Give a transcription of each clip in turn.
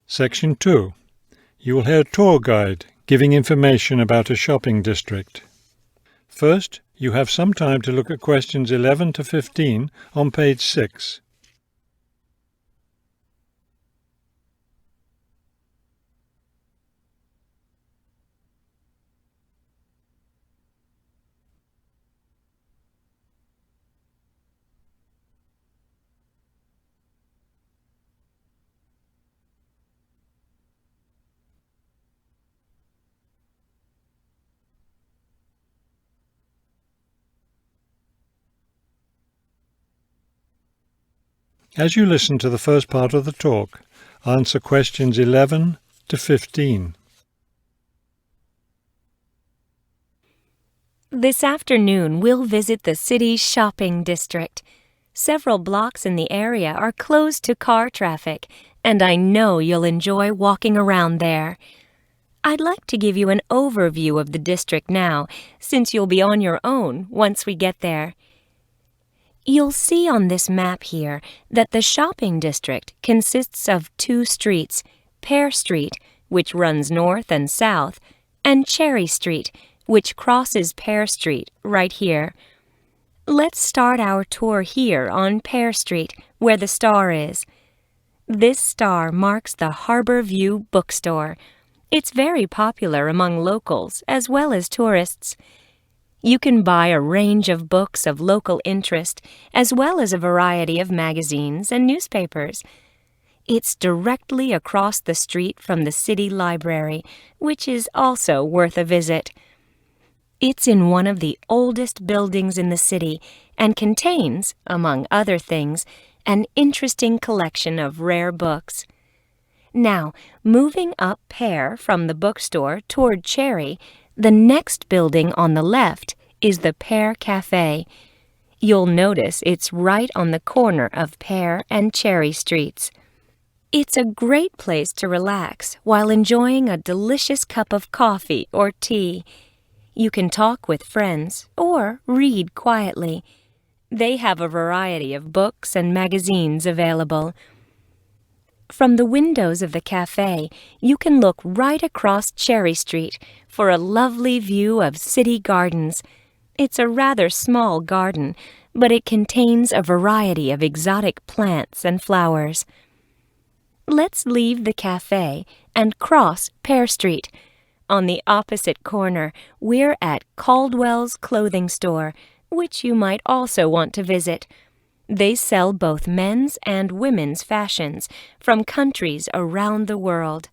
Section 2. You will hear a tour guide giving information about a shopping district. First, you have some time to look at questions 11 to 15 on page 6. As you listen to the first part of the talk, answer questions 11 to 15. This afternoon, we'll visit the city's shopping district. Several blocks in the area are closed to car traffic, and I know you'll enjoy walking around there. I'd like to give you an overview of the district now, since you'll be on your own once we get there. You'll see on this map here that the shopping district consists of two streets, Pear Street, which runs north and south, and Cherry Street, which crosses Pear Street right here. Let's start our tour here on Pear Street, where the star is. This star marks the Harbor View bookstore. It's very popular among locals as well as tourists. You can buy a range of books of local interest, as well as a variety of magazines and newspapers. It's directly across the street from the city library, which is also worth a visit. It's in one of the oldest buildings in the city and contains, among other things, an interesting collection of rare books. Now, moving up Pear from the bookstore toward Cherry, the next building on the left is the Pear Cafe. You'll notice it's right on the corner of Pear and Cherry Streets. It's a great place to relax while enjoying a delicious cup of coffee or tea. You can talk with friends or read quietly. They have a variety of books and magazines available. From the windows of the cafe, you can look right across Cherry Street for a lovely view of city gardens. It's a rather small garden, but it contains a variety of exotic plants and flowers. Let's leave the cafe and cross Pear Street. On the opposite corner, we're at Caldwell's clothing store, which you might also want to visit. They sell both men's and women's fashions from countries around the world.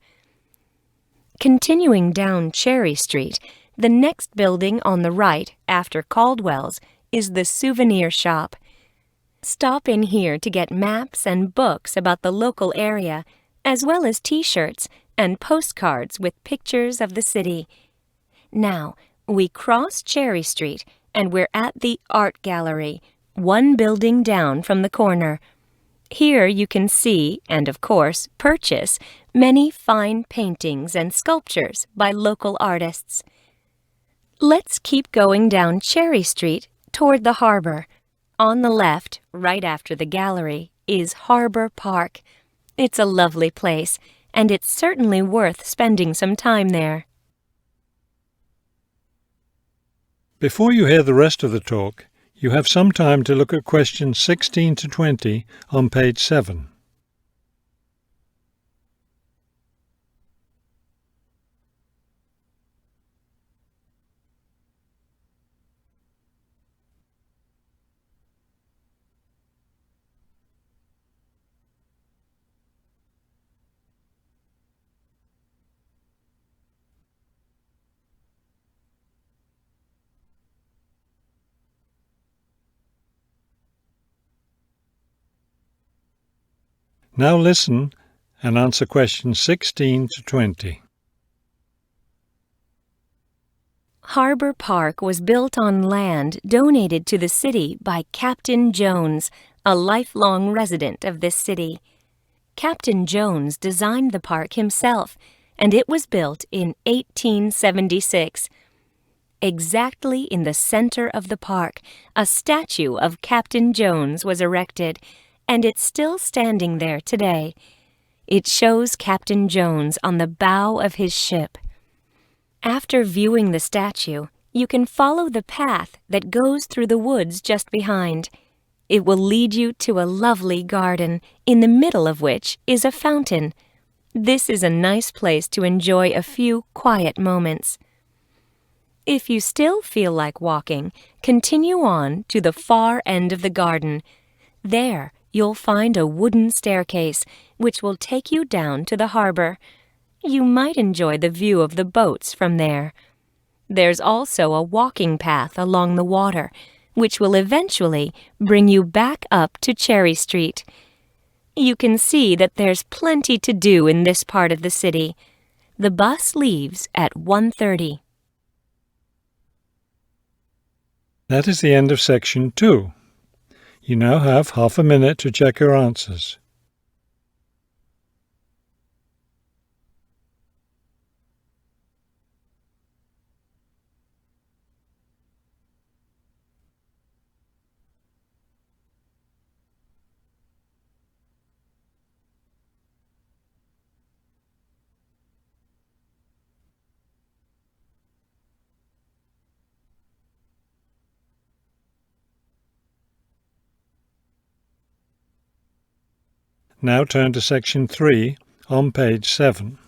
Continuing down Cherry Street, the next building on the right after Caldwell's is the souvenir shop. Stop in here to get maps and books about the local area, as well as T-shirts and postcards with pictures of the city. Now, we cross Cherry Street and we're at the Art Gallery, one building down from the corner. Here you can see, and of course purchase, many fine paintings and sculptures by local artists. Let's keep going down Cherry Street toward the harbor. On the left, right after the gallery, is Harbor Park. It's a lovely place, and it's certainly worth spending some time there. Before you hear the rest of the talk, you have some time to look at questions 16 to 20 on page 7. Now listen and answer questions 16 to 20. Harbor Park was built on land donated to the city by Captain Jones, a lifelong resident of this city. Captain Jones designed the park himself, and it was built in 1876. Exactly in the center of the park, a statue of Captain Jones was erected, and it's still standing there today. It shows Captain Jones on the bow of his ship. After viewing the statue, you can follow the path that goes through the woods just behind. It will lead you to a lovely garden, in the middle of which is a fountain. This is a nice place to enjoy a few quiet moments. If you still feel like walking, continue on to the far end of the garden. There, you'll find a wooden staircase, which will take you down to the harbor. You might enjoy the view of the boats from there. There's also a walking path along the water, which will eventually bring you back up to Cherry Street. You can see that there's plenty to do in this part of the city. The bus leaves at 1:30. That is the end of section 2. You now have half a minute to check your answers. Now turn to section 3 on page 7.